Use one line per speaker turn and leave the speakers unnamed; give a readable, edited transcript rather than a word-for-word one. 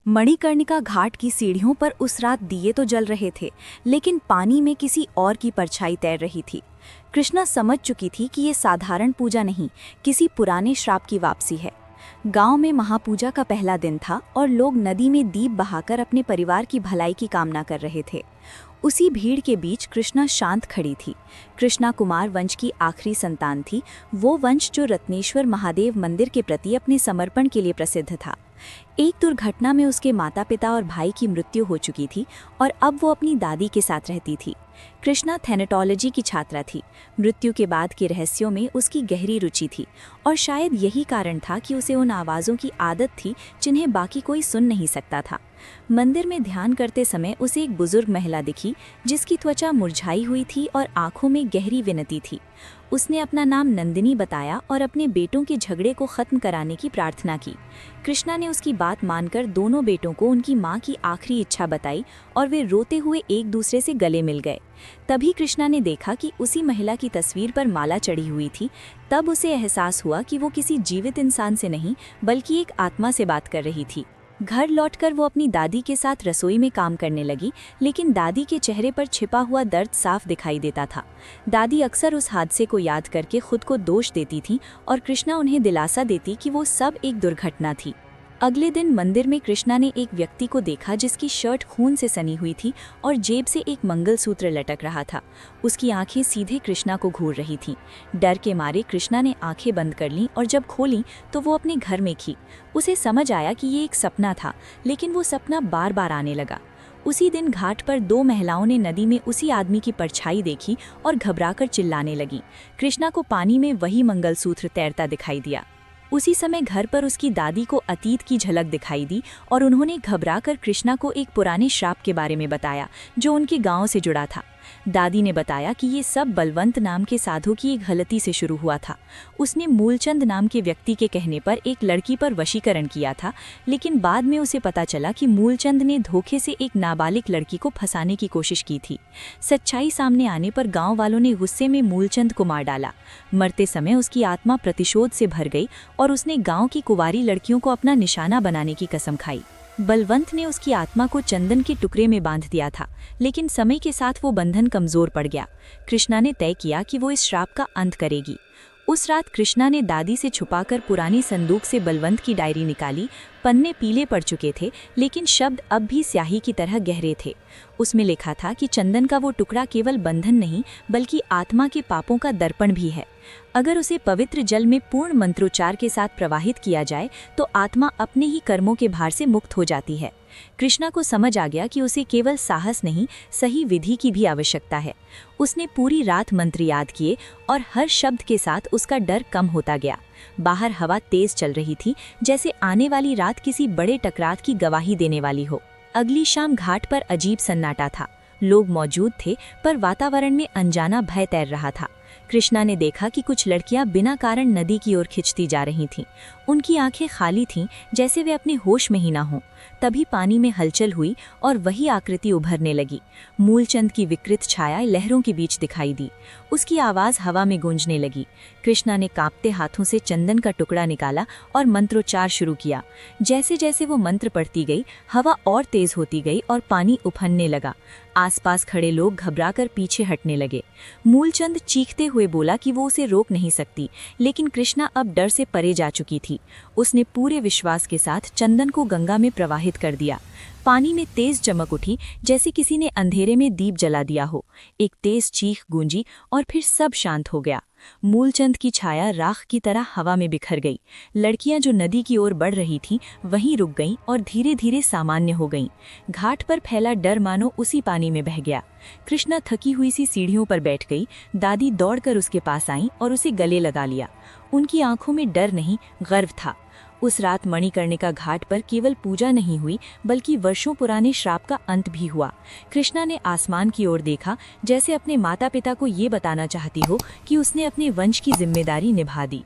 मणिकर्णिका घाट की सीढ़ियों पर उस रात दिए तो जल रहे थे, लेकिन पानी में किसी और की परछाई तैर रही थी। कृष्णा समझ चुकी थी कि ये साधारण पूजा नहीं, किसी पुराने श्राप की वापसी है। गांव में महापूजा का पहला दिन था और लोग नदी में दीप बहाकर अपने परिवार की भलाई की कामना कर रहे थे। उसी भीड़ के बीच कृष्णा शांत खड़ी थी। कृष्णा कुमार वंश की आखिरी संतान थी, वो वंश जो रत्नेश्वर महादेव मंदिर के प्रति अपने समर्पण के लिए प्रसिद्ध था। एक दुर्घटना में उसके माता पिता और भाई की मृत्यु हो चुकी थी और अब वो अपनी दादी के साथ रहती थी। कृष्णा थैनेटोलॉजी की छात्रा थी। मृत्यु के बाद के रहस्यों में उसकी गहरी रुचि थी और शायद यही कारण था कि उसे उन आवाज़ों की आदत थी जिन्हें बाकी कोई सुन नहीं सकता था। मंदिर में ध्यान करते समय उसे एक बुजुर्ग महिला दिखी जिसकी त्वचा मुरझाई हुई थी और आंखों में गहरी विनती थी। उसने अपना नाम नंदिनी बताया और अपने बेटों के झगड़े को खत्म कराने की प्रार्थना की। कृष्णा ने उसकी बात मानकर दोनों बेटों को उनकी मां की आखिरी इच्छा बताई और वे रोते हुए एक दूसरे से गले मिल गए। तभी कृष्णा ने देखा कि उसी महिला की तस्वीर पर माला चढ़ी हुई थी। तब उसे एहसास हुआ कि वो किसी जीवित इंसान से नहीं बल्कि एक आत्मा से बात कर रही थी। घर लौटकर वो अपनी दादी के साथ रसोई में काम करने लगी, लेकिन दादी के चेहरे पर छिपा हुआ दर्द साफ दिखाई देता था। दादी अक्सर उस हादसे को याद करके खुद को दोष देती थी और कृष्णा उन्हें दिलासा देती कि वो सब एक दुर्घटना थी। अगले दिन मंदिर में कृष्णा ने एक व्यक्ति को देखा जिसकी शर्ट खून से सनी हुई थी और जेब से एक मंगलसूत्र लटक रहा था। उसकी आंखें सीधे कृष्णा को घूर रही थीं। डर के मारे कृष्णा ने आंखें बंद कर लीं और जब खोलीं तो वो अपने घर में थी। उसे समझ आया कि ये एक सपना था, लेकिन वो सपना बार बार आने लगा। उसी दिन घाट पर दो महिलाओं ने नदी में उसी आदमी की परछाई देखी और घबराकर चिल्लाने लगी। कृष्णा को पानी में वही मंगलसूत्र तैरता दिखाई दिया। उसी समय घर पर उसकी दादी को अतीत की झलक दिखाई दी और उन्होंने घबराकर कृष्णा को एक पुराने श्राप के बारे में बताया जो उनके गांव से जुड़ा था। दादी ने बताया कि ये सब बलवंत नाम के साधु की एक गलती से शुरू हुआ था। उसने मूलचंद नाम के व्यक्ति के कहने पर एक लड़की पर वशीकरण किया था, लेकिन बाद में उसे पता चला कि मूलचंद ने धोखे से एक नाबालिग लड़की को फंसाने की कोशिश की थी। सच्चाई सामने आने पर गांव वालों ने गुस्से में मूलचंद को मार डाला। मरते समय उसकी आत्मा प्रतिशोध से भर गई और उसने गाँव की कुंवारी लड़कियों को अपना निशाना बनाने की कसम खाई। बलवंत ने उसकी आत्मा को चंदन के टुकड़े में बांध दिया था, लेकिन समय के साथ वो बंधन कमजोर पड़ गया। कृष्णा ने तय किया कि वो इस श्राप का अंत करेगी। उस रात कृष्णा ने दादी से छुपाकर पुरानी संदूक से बलवंत की डायरी निकाली। पन्ने पीले पड़ चुके थे, लेकिन शब्द अब भी स्याही की तरह गहरे थे। उसमें लिखा था कि चंदन का वो टुकड़ा केवल बंधन नहीं बल्कि आत्मा के पापों का दर्पण भी है। अगर उसे पवित्र जल में पूर्ण मंत्रोच्चार के साथ प्रवाहित किया जाए तो आत्मा अपने ही कर्मों के भार से मुक्त हो जाती है। कृष्णा को समझ आ गया कि उसे केवल साहस नहीं, सही विधि की भी आवश्यकता है। उसने पूरी रात मंत्र याद किए और हर शब्द के साथ उसका डर कम होता गया। बाहर हवा तेज चल रही थी, जैसे आने वाली रात किसी बड़े टकराव की गवाही देने वाली हो। अगली शाम घाट पर अजीब सन्नाटा था। लोग मौजूद थे, पर वातावरण में अनजाना भय तैर रहा था। कृष्णा ने देखा कि कुछ लड़कियां बिना कारण नदी की ओर खिंचती जा रही थीं। उनकी आंखें खाली थीं, जैसे वे अपने होश में ही ना हों। तभी पानी में हलचल हुई और वही आकृति उभरने लगी। मूलचंद की विकृत छाया लहरों के बीच दिखाई दी। उसकी आवाज़ हवा में गूंजने लगी। कृष्णा ने कांपते हाथों से चंदन का टुकड़ा निकाला और मंत्रोच्चार शुरू किया। जैसे जैसे वो मंत्र पढ़ती गई, हवा और तेज होती गई और पानी उफनने लगा। आसपास खड़े लोग घबराकर पीछे हटने लगे। मूलचंद चीखते हुए बोला कि वो उसे रोक नहीं सकती, लेकिन कृष्णा अब डर से परे जा चुकी थी। उसने पूरे विश्वास के साथ चंदन को गंगा में प्रवाहित कर दिया। पानी में तेज चमक उठी, जैसे किसी ने अंधेरे में दीप जला दिया हो। एक तेज चीख गूंजी और फिर सब शांत हो गया। मूलचंद की छाया राख की तरह हवा में बिखर गई। लड़कियां जो नदी की ओर बढ़ रही थीं, वहीं रुक गईं और धीरे धीरे सामान्य हो गईं। घाट पर फैला डर मानो उसी पानी में बह गया। कृष्णा थकी हुई सी सीढ़ियों पर बैठ गई। दादी दौड़कर उसके पास आईं और उसे गले लगा लिया। उनकी आंखों में डर नहीं, गर्व था। उस रात मणिकर्णिका घाट पर केवल पूजा नहीं हुई, बल्कि वर्षों पुराने श्राप का अंत भी हुआ। कृष्णा ने आसमान की ओर देखा, जैसे अपने माता पिता को ये बताना चाहती हो कि उसने अपने वंश की जिम्मेदारी निभा दी।